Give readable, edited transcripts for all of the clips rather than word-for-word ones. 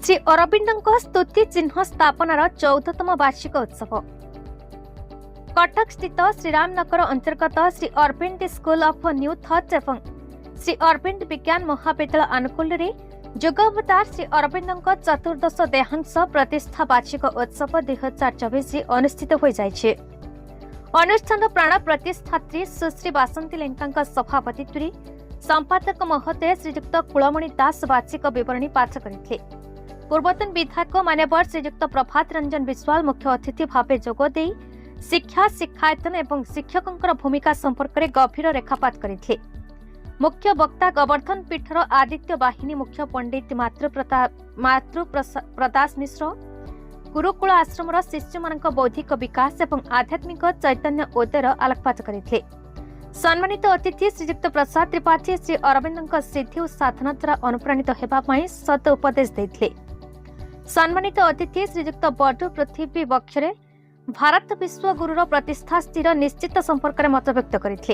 श्री अरविंदों स्तुति चिन्ह स्थापनार 14तम वार्षिक उत्सव कटक स्थित श्रीरामनगर अंतर्गत Shri Aurobindo school of new thoughts एवं श्री अरविंद विज्ञान महाविद्यालय अनुकूल युगावतार श्री अरविंदों चतुर्दश देहांश प्रतिष्ठा वार्षिक उत्सव 2024 अनुष्ठित हो जाइछे। अनुष्ठान प्राण प्रतिष्ठात्री सुश्री बासंती लेंका सभापतित्व संपादक महोदय श्रीयुक्त कुलमणि दास वार्षिक विवरणी पाठ करते। पूर्वतन विधायक मान्यवर श्रीयुक्त प्रभात रंजन विश्वाल मुख्य अतिथि भाव जोगदे शिक्षा शिक्षायतन एवं शिक्षकों भूमिका संपर्क में गभीर रेखापात करते। मुख्य वक्ता गोवर्धन पीठर आदित्य वाहिनी मुख्य पंडित मातृप्रदास मिश्र गुरुकुल आश्रम शिष्य मान बौद्धिक विकास एवं आध्यात्मिक चैतन्य उदयर आलोकपात करते। सम्मानित अतिथि श्रीयुक्त प्रसाद त्रिपाठी श्री अरविंदों सिद्धि और साधना द्वारा अनुप्राणित होगापी सत उपदेश देते। सम्मानित अतिथि श्रीयुक्त बडू पृथ्वी वक्षरे भारत विश्व गुरुर प्रतिष्ठा स्थिर निश्चित संपर्क में मत व्यक्त करते।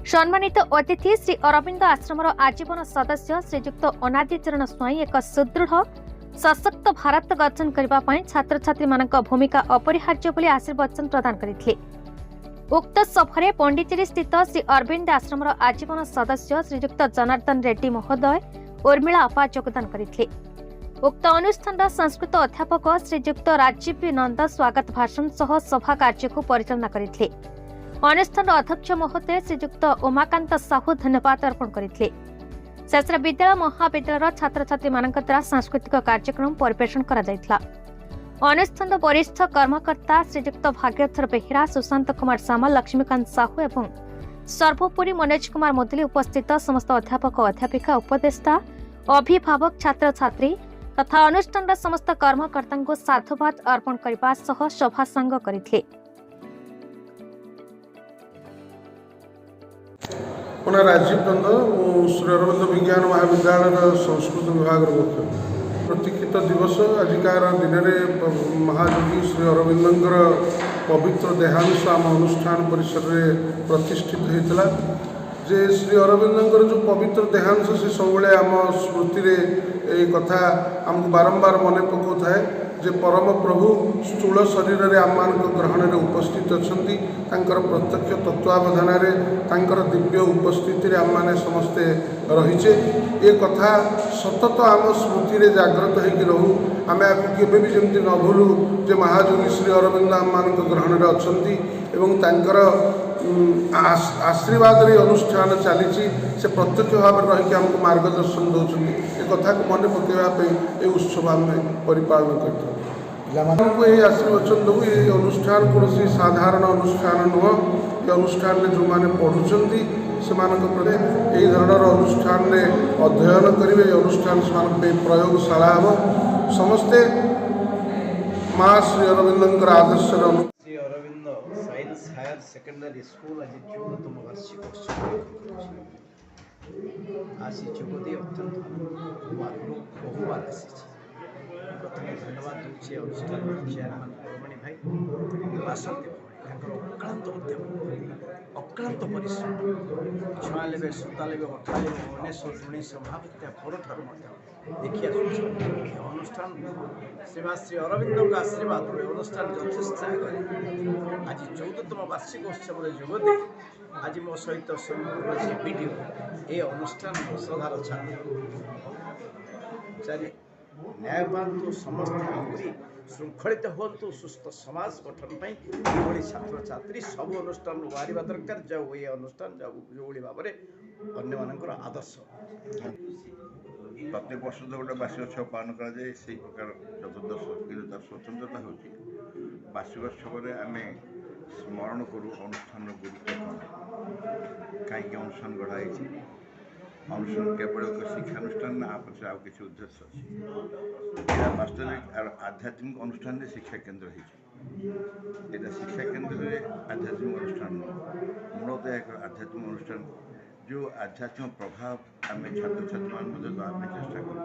सम्मानित अतिथि श्री अरविंद आश्रम आजीवन सदस्य श्रीयुक्त अनादिचरण स्वाई एक सुदृढ़ सशक्त भारत गठन करने छात्र छात्री मान भूमिका अपरिहार्य बोली आशीर्वचन प्रदान करते। उक्त सभारे पंडिचेरी स्थित श्री अरविंद आश्रम आजीवन सदस्य श्रीयुक्त जनार्दन रेड्डी महोदय उर्मिला अपा योगदान करते। उक्त अनुष्ठान संस्कृत अध्यापक श्रीयुक्त राजीव नंद स्वागत भाषण सह सभा कार्य को परिचालना करते। अनुष्ठान अध्यक्ष महोदय श्रीयुक्त उमाकांत साहू धन्यवाद अर्पण करते। शेष विद्यालय महाविद्यालय छात्र छात्री मान द्वारा सांस्कृतिक कार्यक्रम परिवेषण करा जायथिला। अनुष्ठान वरिष्ठ कर्मकर्ता श्रीयुक्त भाग्यधर बेहेरा सुशांत कुमार सामल लक्ष्मीकांत साहू एवं सर्वोपरि मनोज कुमार मुदली उपस्थित समस्त अध्यापक अध्यापिका उपदेष्टा अभिभावक छात्र छात्री तथा अनुष्ठान समस्त कर्मकर्ता को साधुवाद अर्पण करने सह सभा संग करते। राजीव नंद श्री अरविंद विज्ञान महाविद्यालय संस्कृत विभाग प्रतीक्षित दिवस आजिकार दिन में महायोगी श्री अरविंदर पवित्र देहांश आम अनुष्ठान परिसर में प्रतिष्ठित होता जे श्री अरविंदर जो पवित्र देहांश से सब आम स्मृति ये कथा आमको बारंबार मन पकाए जे परम प्रभु स्थूल शरीर में आम मान ग्रहण में उपस्थित अच्छा प्रत्यक्ष तत्वावधान दिव्य उपस्थिति आम मैंने समस्ते रहीचे ये कथा सतत आम स्मृति में जागृत हो आम आपको केवे भी जमी न भूलु जे महायोगी श्री अरविंद आम मान ग्रहण में अच्छा आशीर्वाद अनुष्ठान चली से प्रत्यक्ष भाव रहीकि आमको मार्गदर्शन दौरान ये कथा को मन पकड़ापी उत्सव आम परिपालन करते ये आशीर्वचन दू ये अनुष्ठान कौन साधारण अनुष्ठान नुह ये अनुष्ठान में जो मैंने पढ़ुंट से धरणर अनुष्ठान में अध्ययन करेंगे अनुष्ठान से प्रयोगशाला हम समस्ते माँ श्री अरविंदर आदर्श Shri Aurobindo science higher secondary school आज 14तम वार्षिक उत्सव आसी जोगदे अत्यंत बहुबार आसी प्रथम धन्यवाद दूसरे अनुष्ठान चेयरमैन कुलमणि भाई बासंती अक्लांत परिश्रम छुआ लेवे सुता लेवे अठा लेवे 1919 महाविद्या परठार देखी अनुष्ठान श्रीमान श्री अरविंद आशीर्वाद अनुष्ठान यथेष्ट आगे आज 14तम वार्षिक उत्सव जोगदे आज मो सहित संपूर्ण वीडियो ये अनुष्ठान श्रद्धार छात्र न्याय पातु समस्त श्रृंखलित हूँ सुस्थ समाज गठन ये छात्र छात्री सब अनुष्ठान बाहर दरकार जाऊ ये अनुष्ठान जाऊ जो भाव में अन्य मान आदर्श प्रत्येक वर्ष जो गोटे वार्षिक उत्सव पालन कराए से प्रकार चतुर्दश किंतु तार स्वतंत्रता हूँ वार्षिक उत्सव में आम स्मरण करूँ अनुष्ठान गुरुत्व कहीं अनुष्ठान गढ़ाई अनुष्ठान केवल एक शिक्षानुष्ठान आप आउ कि उद्देश्य अच्छी वास्तविक आध्यात्मिक अनुष्ठान शिक्षा केन्द्र होता शिक्षा केन्द्र में आध्यात्मिक अनुष्ठान मूलतः एक आध्यात्मिक अनुष्ठान जो आध्यात्मिक प्रभाव आम छात्र छात्री मान देवाई चेष्टा करूँ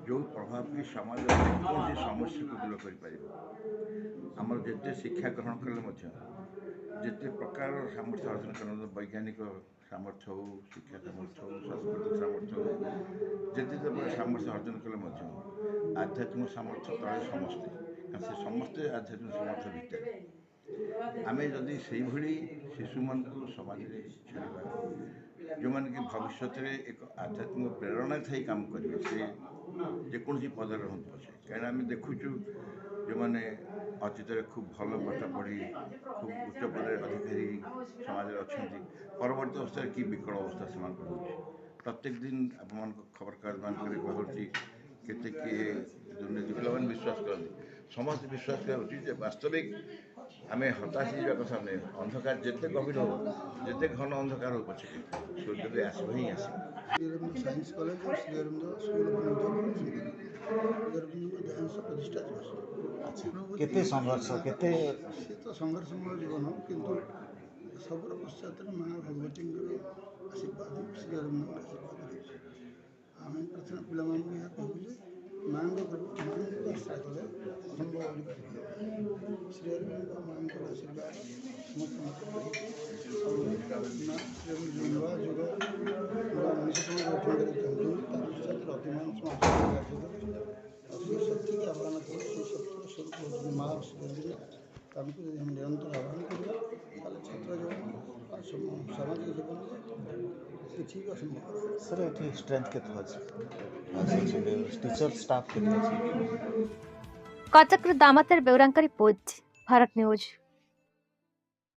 जो प्रभाव की समाज कौन समस्या को दूर कर आमर जिते शिक्षा ग्रहण कले ଯେତେ ପ୍ରକାର ସାମର୍ଥ୍ୟ ଅର୍ଜନ କରନ୍ତୁ, ବୈଜ୍ଞାନିକ ସାମର୍ଥ୍ୟ ହଉ, ଶିକ୍ଷା ସାମର୍ଥ୍ୟ ହଉ, ସାଂସ୍କୃତିକ ସାମର୍ଥ୍ୟ ହଉ, ଯେତେ ସାମର୍ଥ୍ୟ ଅର୍ଜନ କଲେ ମଧ୍ୟ ଆଧ୍ୟାତ୍ମିକ ସାମର୍ଥ୍ୟ ତଳେ ସମସ୍ତେ, କାରଣ ସେ ସମସ୍ତେ ଆଧ୍ୟାତ୍ମିକ ସାମର୍ଥ୍ୟ ଭିତରେ। ଆମେ ଯଦି ସେଇଭଳି ଶିଶୁମାନଙ୍କୁ ସମାଜରେ ଛାଡ଼ିବା, ଯେଉଁମାନେ କି ଭବିଷ୍ୟତରେ ଏକ ଆଧ୍ୟାତ୍ମିକ ପ୍ରେରଣା ଥାଇ କାମ କରିବେ, ସେ ଯେକୌଣସି ପଦରେ ରହନ୍ତୁ ପଛେ। କାହିଁକିନା ଆମେ ଦେଖୁଛୁ ଯେଉଁମାନେ ଅତୀତରେ ଖୁବ୍ ଭଲ ପାଠ ପଢ଼ି ଖୁବ୍ ଉଚ୍ଚ ପଦରେ ଅଧିକାରୀ ସମାଜରେ ଅଛନ୍ତି, ପରବର୍ତ୍ତୀ ଅବସ୍ଥାରେ କି ବିକଳ ଅବସ୍ଥା ସେମାନଙ୍କର ହେଉଛି। ପ୍ରତ୍ୟେକ ଦିନ ଆପଣମାନଙ୍କ ଖବରକାଗଜମାନଙ୍କରେ ବାହାରୁଛି କେତେ କିଏ ଦୁର୍ନୀତି, ପିଲାମାନେ ବିଶ୍ୱାସ କରନ୍ତି। ସମସ୍ତେ ବିଶ୍ୱାସ କରିବା ଉଚିତ ଯେ ବାସ୍ତବିକ ଆମେ ହତାଶ ହେଇଯିବା କଥା ନୁହେଁ। ଅନ୍ଧକାର ଯେତେ ଗଭୀର ହଉ, ଯେତେ ଘନ ଅନ୍ଧକାର ହଉ ପଛେ, ସୂର୍ଯ୍ୟୋଦୟ ଆସିବ ହିଁ ଆସିବ। ଶ୍ରୀଅରବିନ୍ଦ ସାଇନ୍ସ କଲେଜ ଓ ଶ୍ରୀଅରବିନ୍ଦ ସ୍କୁଲ ଅଫ୍ ମ୍ୟୁଜିକ୍ ଶ୍ରୀଅରବିନ୍ଦଙ୍କ ଦେହାଂଶ ପ୍ରତିଷ୍ଠା ଦିବସ। କେତେ ସଂଘର୍ଷ, କେତେ ସେ ତ ସଂଘର୍ଷମୟ ଜୀବନ, କିନ୍ତୁ ସବୁର ପଶ୍ଚାତରେ ମା ଭଗବତୀଙ୍କର ଆଶୀର୍ବାଦ, ଶ୍ରୀଅରବିନ୍ଦଙ୍କର ଆଶୀର୍ବାଦ ରହିଛି। ଆମେ ପ୍ରଥମେ ପିଲାମାନଙ୍କୁ ଏହା କହିବୁ ଯେ ମାଆଙ୍କ ଆଶ୍ରା କଲେ ଅସମ୍ଭବ ବୋଲି କହିପାରିବ। ଶ୍ରୀଅରବିନ୍ଦ ମାଆଙ୍କର ଆଶୀର୍ବାଦ ସମସ୍ତଙ୍କ ରହିଛି। ଆଉ ମା ଶ୍ରୀଅରବିନ୍ଦ ଯେଉଁ ନୂଆ ଯୁଗ 1900 ଗଠନ କରିବାକୁ ଚାହୁଁଛନ୍ତି, ତା ପଶ୍ଚାତରେ ଅତିମାନ ସମାଜ କାର୍ଯ୍ୟ କରୁଛି। ଆଉ ସେଇ ଶକ୍ତିକି ଆହ୍ୱାନ କରୁ, ସେଇ ଶକ୍ତିର ସ୍ୱରୂପ ହେଉଛନ୍ତି ମା ଶ୍ରୀଅରବିନ୍ଦ। ତାଙ୍କୁ ଯଦି ଆମେ ନିରନ୍ତର ଆହ୍ୱାନ କରିବା, ତାହେଲେ ଛାତ୍ର ଜୀବନ ଆଉ ସାମାଜିକ ଜୀବନରେ କିଛି ବି ଅସମ୍ଭବ। सर ये स्ट्रेंथ केते अछि टीचर स्टाफ केते अछि कटक दामोदर बेउरांका रिपोर्ट, भारत न्यूज।